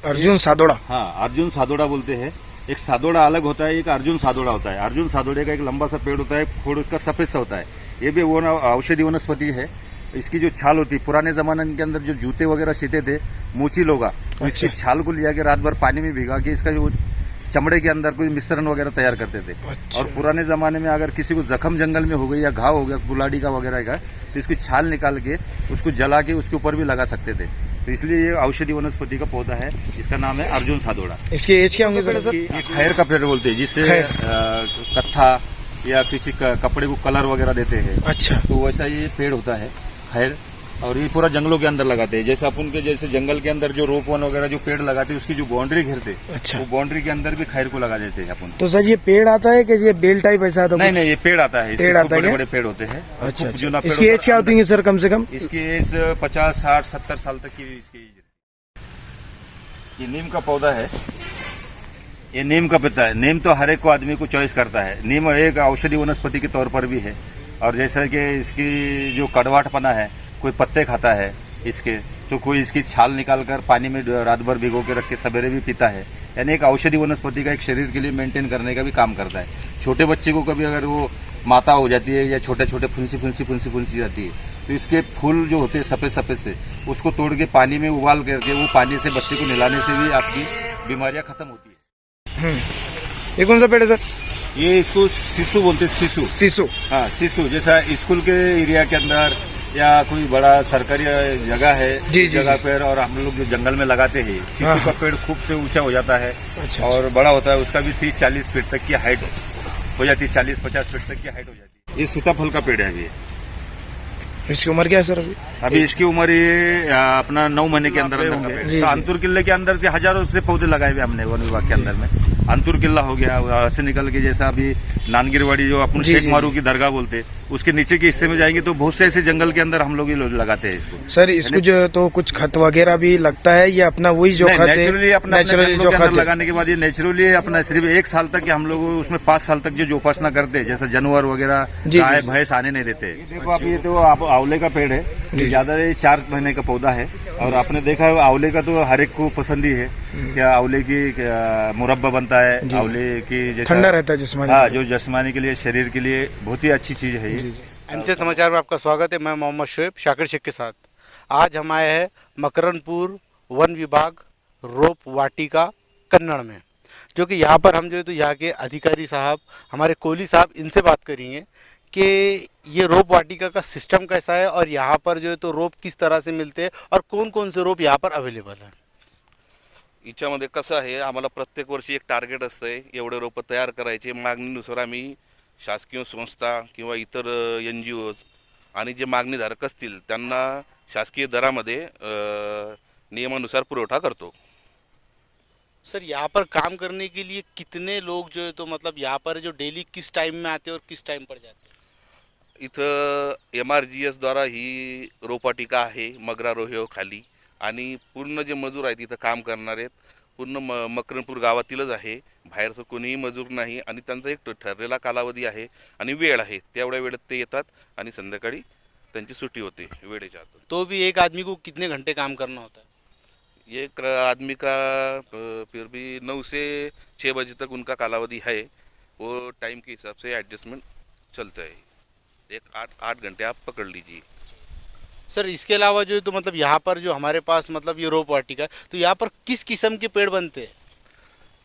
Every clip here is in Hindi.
अर्जुन सादोड़ा। हाँ, अर्जुन सादोड़ा बोलते हैं। एक सादोड़ा अलग होता है, एक अर्जुन सादोड़ा होता है। अर्जुन सादोड़े का एक लंबा सा पेड़ होता है, फूल उसका सफेद सा होता है। ये भी वो औषधि वनस्पति है। इसकी जो छाल होती है, पुराने जमाने के अंदर जो जूते वगैरह सीते थे मूची लोग, इसकी छाल को लिया के रात भर पानी में भिगा के इसका जो चमड़े के अंदर कोई मिश्रण वगैरह तैयार करते थे। और पुराने जमाने में अगर किसी को जख्म जंगल में हो गई या घाव हो गया कुल्हाड़ी का वगैरह का, तो इसकी छाल निकाल के उसको जला के उसके ऊपर भी लगा सकते थे। तो इसलिए ये औषधि वनस्पति का पौधा है। इसका नाम है अर्जुन सादोड़ा। इसकी एज क्या होंगे सर? ये खैर का पेड़ बोलते हैं, जिससे कत्था या किसी कपड़े को कलर वगैरह देते हैं। अच्छा, तो वैसा ये पेड़ होता है खैर। और ये पूरा जंगलों के अंदर लगाते हैं। जैसे अपन के जैसे जंगल के अंदर जो रोप वन वगैरह जो पेड़ लगाते हैं, उसकी जो बाउंड्री घेरते, अच्छा, वो बाउंड्री के अंदर भी खैर को लगा देते हैं अपन। तो सर ये पेड़ आता है कि ये बेल टाइप ऐसा आता है? नहीं, ये पेड़ आता है। पेड़ आता है, बड़े बड़े पेड़ होते हैं। अच्छा, इसकी एज क्या होती है सर कम से कम? इसकी एज 50, 60, 70 साल तक की इसकी एज। ये नीम का पौधा है। ये नीम का पत्ता है। नीम तो हर एक को आदमी को चॉइस करता है। नीम एक औषधि वनस्पति के तौर पर भी है। और जैसा कि इसकी जो कड़वाटपना है, कोई पत्ते खाता है इसके, तो कोई इसकी छाल निकाल कर पानी में रात भर भिगो के रख के सवेरे भी पीता है। यानी एक औषधि वनस्पति का एक शरीर के लिए मेंटेन करने का भी काम करता है। छोटे बच्चे को कभी अगर वो माता हो जाती है या छोटे छोटे फुंसी जाती है, तो इसके फूल जो होते हैं सफेद सफेद से, उसको तोड़ के पानी में उबाल करके वो पानी से बच्चे को नहलाने से भी आपकी बीमारियां खत्म होती है। ये कौन सा पेड़ है सर? ये इसको सिसु बोलते हैं। सिसु। हाँ, सिसु। जैसा स्कूल के एरिया के अंदर या कोई बड़ा सरकारी जगह है, जी, जगह पर, और हम लोग जो जंगल में लगाते हैं, सिसु का पेड़ खूब से ऊंचा हो जाता है। अच्छा, और बड़ा होता है। उसका भी 30-40 फीट तक की हाइट हो जाती है। 40-50 फीट तक की हाइट हो जाती है। ये सीताफल का पेड़ है। अभी इसकी उम्र क्या है सर? अभी इसकी उम्र ये अपना 9 महीने के अंदर जी, तो अंतुर किले के अंदर से हजारों से पौधे लगाए हुए हमने वन विभाग के अंदर में। अंतुर किला हो गया, से निकल के जैसा अभी नानगिरवाड़ी जो अपन शेख मारू की दरगाह बोलते, उसके नीचे के हिस्से में जाएंगे तो बहुत से ऐसे जंगल के अंदर हम लोग लगाते हैं इसको। सर इसको जो तो कुछ खत वगैरह भी लगता है या अपना वही जो खत है नेचुरली अपना जो खत लगाने के बाद ये नेचुरली अपना सिर्फ 1 साल तक हम लोग उसमें 5 साल तक जो उपासना करते हैं, जैसा जानवर वगैरह गाय भैंस आने नहीं देते। देखो आप, ये तो आंवले का पेड़ है। ज्यादा 4 महीने का पौधा है। और आपने देखा है आंवले का तो हर एक को पसंद ही है। क्या आंवले की मुरब्बा बनता है, आंवले की जैसा ठंडा रहता है जिस्मानी। हाँ, जो जिस्मानी के लिए, शरीर के लिए बहुत ही अच्छी चीज है ये। एमसी समाचार में आपका स्वागत है। मैं मोहम्मद शोएब शाकिर शेख के साथ। आज हम आए हैं मकरनपुर वन विभाग रोप वाटिका कन्नड़ में, जो कि यहाँ पर हम जो है तो यहाँ के अधिकारी साहब, हमारे कोहली साहब, इनसे बात करेंगे कि ये रोप वाटिका का सिस्टम कैसा है और यहाँ पर जो है तो रोप किस तरह से मिलते हैं और कौन कौन से रोप यहाँ पर अवेलेबल है। याच्यामध्ये कसं आहे, आम्हाला प्रत्येक वर्षी एक टार्गेट असतंय, एवढे रोपं तयार करायचे। मागणीनुसार आम्ही शासकीय संस्था किंवा इतर NGOज आणि जे मागणीधारक असतील त्यांना शासकीय दरामध्ये नियमानुसार पुरवठा करतो। सर यहाँ पर काम करने के लिए कितने लोग जो है तो मतलब यहाँ पर जो डेली किस टाइम में आते हैं और किस टाइम पर जाते हैं? इथं MRGS द्वारा ही रोपवाटिका आहे मगरा रोहेव खाली, आणि पूर्ण जे मजूर आहेत इथं काम करणारे पूर्ण मकरनपूर गावातीलच आहे। बाहेरचं कोणीही मजूर नाही आणि त्यांचा एक ठरलेला कालावधी आहे आणि वेळ आहे। तेवढ्या वेळेत ते येतात आणि संध्याकाळी त्यांची सुट्टी होते वेळेच्या आत। तो भी एक आदमी को कितने घंटे काम करना होता है? एक आदमी का फिर भी 9 से 6 बजे तक उनका कालावधि है। वो टाइम के हिसाब से एडजस्टमेंट चलता है। एक 8 घंटे आप पकड़ लीजिए। सर इसके अलावा जो है तो मतलब यहाँ पर जो हमारे पास मतलब ये रोप वाटिका है, तो यहाँ पर किस किस्म के पेड़ बनते हैं?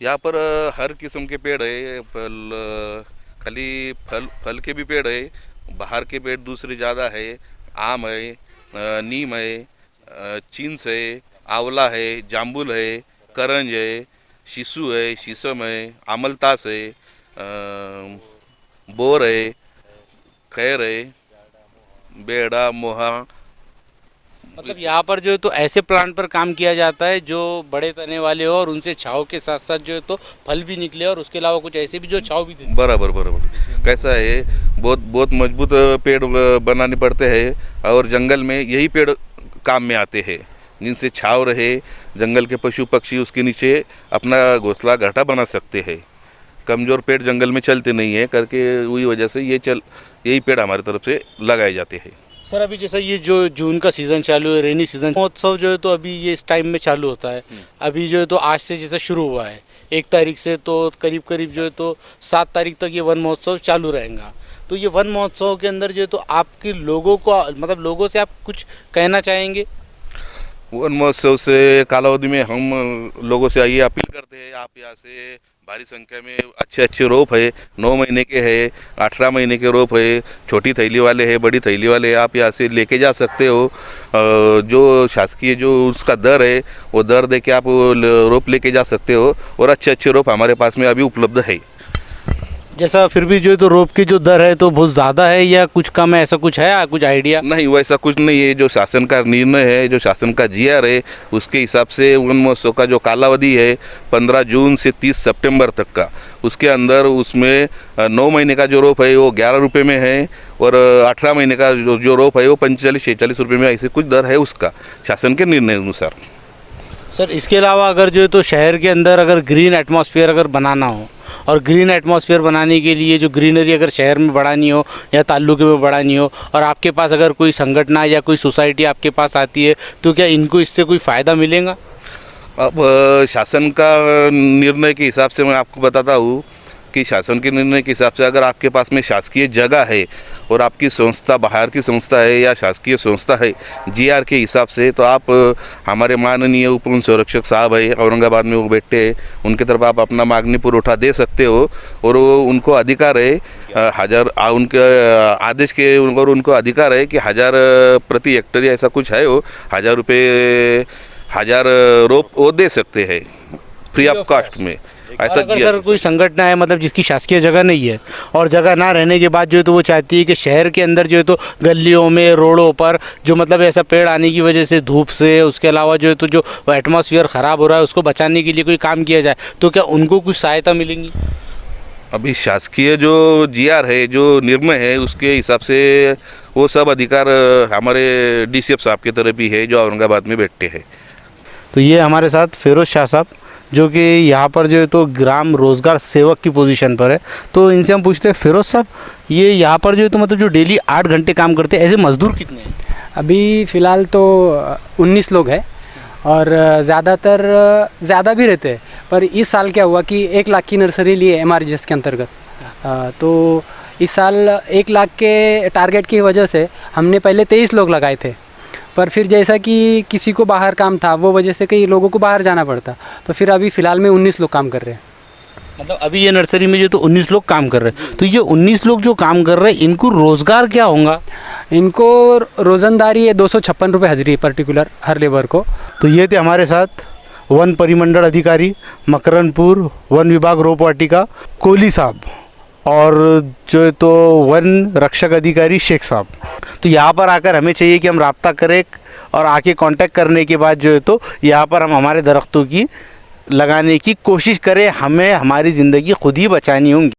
यहाँ पर हर किस्म के पेड़ है। खाली फल के भी पेड़ है, बाहर के पेड़ दूसरे ज़्यादा है। आम है, नीम है, चिंच है, आंवला है, जामुन है, करंज है, शीशु है, शीशम है, आमलतास है, बोर है, खैर है, बेड़ा, मोहा। मतलब यहाँ पर जो है तो ऐसे प्लांट पर काम किया जाता है जो बड़े तने वाले हो और उनसे छाव के साथ साथ जो है तो फल भी निकले, और उसके अलावा कुछ ऐसे भी जो छाव भी देते। बराबर बराबर। कैसा है, बहुत मजबूत पेड़ बनाने पड़ते हैं और जंगल में यही पेड़ काम में आते हैं, जिनसे छाव रहे। जंगल के पशु पक्षी उसके नीचे अपना घोंसला घाटा बना सकते हैं। कमज़ोर पेड़ जंगल में चलते नहीं है करके, वही वजह से यही पेड़ हमारी तरफ से लगाए जाते हैं। सर अभी जैसा ये जो जून का सीज़न चालू है, रेनी सीज़न महोत्सव जो है तो अभी ये इस टाइम में चालू होता है। अभी जो है तो आज से जैसा शुरू हुआ है 1 तारीख से, तो करीब करीब जो है तो 7 तारीख तक ये वन महोत्सव चालू रहेगा। तो ये वन महोत्सव के अंदर जो है तो आपके लोगों को, मतलब लोगों से आप कुछ कहना चाहेंगे? वन महोत्सव से कालावधि में हम लोगों से ये अपील करते हैं, आप यहाँ से भारी संख्या में अच्छे अच्छे रोप है, 9 महीने के है, 18 महीने के रोप है, छोटी थैली वाले है, बड़ी थैली वाले है, आप यहाँ से लेके जा सकते हो। जो शासकीय जो उसका दर है वो दर दे के आप रोप लेके जा सकते हो, और अच्छे अच्छे रोप हमारे पास में अभी उपलब्ध है। जैसा फिर भी जो है तो रोप की जो दर है तो बहुत ज़्यादा है या कुछ कम है, ऐसा कुछ है, कुछ आइडिया? नहीं, वैसा कुछ नहीं है। जो शासन का निर्णय है, जो शासन का जीआर है, उसके हिसाब से वन महोत्सव का जो कालावधि है 15 जून से 30 सितंबर तक का, उसके अंदर उसमें 9 महीने का जो रोप है वो 11 रुपये में है, और 18 महीने का जो रोप है वो 45-46 रुपये में, ऐसे कुछ दर है उसका शासन के निर्णय अनुसार। सर इसके अलावा अगर जो है तो शहर के अंदर अगर ग्रीन एटमॉस्फेयर अगर बनाना हो, और ग्रीन एटमॉस्फेयर बनाने के लिए जो ग्रीनरी अगर शहर में बढ़ानी हो या ताल्लुके में बढ़ानी हो, और आपके पास अगर कोई संगठन या कोई सोसाइटी आपके पास आती है, तो क्या इनको इससे कोई फ़ायदा मिलेगा? अब शासन का निर्णय के हिसाब से मैं आपको बताता हूँ कि शासन के निर्णय के हिसाब से अगर आपके पास में शासकीय जगह है और आपकी संस्था बाहर की संस्था है या शासकीय संस्था है जीआर के हिसाब से, तो आप हमारे माननीय उप वन संरक्षक साहब है औरंगाबाद में, वो बैठे हैं, उनकी तरफ आप अपना मांगनी पुरौठा दे सकते हो, और वो उनको अधिकार है उनके आदेश के, और उनको अधिकार है कि 1000 प्रति हेक्टेयर ऐसा कुछ है, वो 1000 रुपये 1000 रोप वो दे सकते हैं फ्री ऑफ कॉस्ट में। ऐसा अगर सर कोई संगठन है, मतलब जिसकी शासकीय जगह नहीं है, और जगह ना रहने के बाद जो है तो वो चाहती है कि शहर के अंदर जो है तो गलियों में, रोडों पर जो मतलब ऐसा पेड़ आने की वजह से धूप से, उसके अलावा जो है तो जो एटमॉस्फेयर ख़राब हो रहा है उसको बचाने के लिए कोई काम किया जाए, तो क्या उनको कुछ सहायता मिलेंगी? अभी शासकीय जो जीआर है, जो निर्णय है, उसके हिसाब से वो सब अधिकार हमारे डीसीएफ साहब की तरफ ही है, जो औरंगाबाद में बैठते हैं। तो ये हमारे साथ फिरोज शाह साहब, जो कि यहाँ पर जो है तो ग्राम रोजगार सेवक की पोजीशन पर है। तो इनसे हम पूछते हैं, फिरोज साहब ये यहाँ पर जो है तो मतलब जो डेली 8 घंटे काम करते हैं, ऐसे मजदूर कितने हैं? अभी फ़िलहाल तो 19 लोग हैं, और ज़्यादातर ज़्यादा भी रहते हैं, पर इस साल क्या हुआ कि 1 लाख की नर्सरी ली है MRGS के अंतर्गत। तो इस साल 1 लाख के टारगेट की वजह से हमने पहले 23 लोग लगाए थे, पर फिर जैसा कि किसी को बाहर काम था, वो वजह से कई लोगों को बाहर जाना पड़ता, तो फिर अभी फ़िलहाल में 19 लोग काम कर रहे हैं। मतलब अभी ये नर्सरी में जो तो 19 लोग काम कर रहे हैं, तो ये 19 लोग जो काम कर रहे हैं इनको रोज़गार क्या होगा? इनको रोज़नदारी है 256 रुपये हाजिरी पर्टिकुलर हर लेबर को। तो ये थे हमारे साथ वन परिमंडल अधिकारी मकरनपुर वन विभाग रोप वाटिका कोहली साहब, और जो है तो वन रक्षक अधिकारी शेख साहब। तो यहाँ पर आकर हमें चाहिए कि हम राब्ता करें, और आके कांटेक्ट करने के बाद जो है तो यहाँ पर हम हमारे दरख्तों की लगाने की कोशिश करें। हमें हमारी ज़िंदगी खुद ही बचानी होंगी।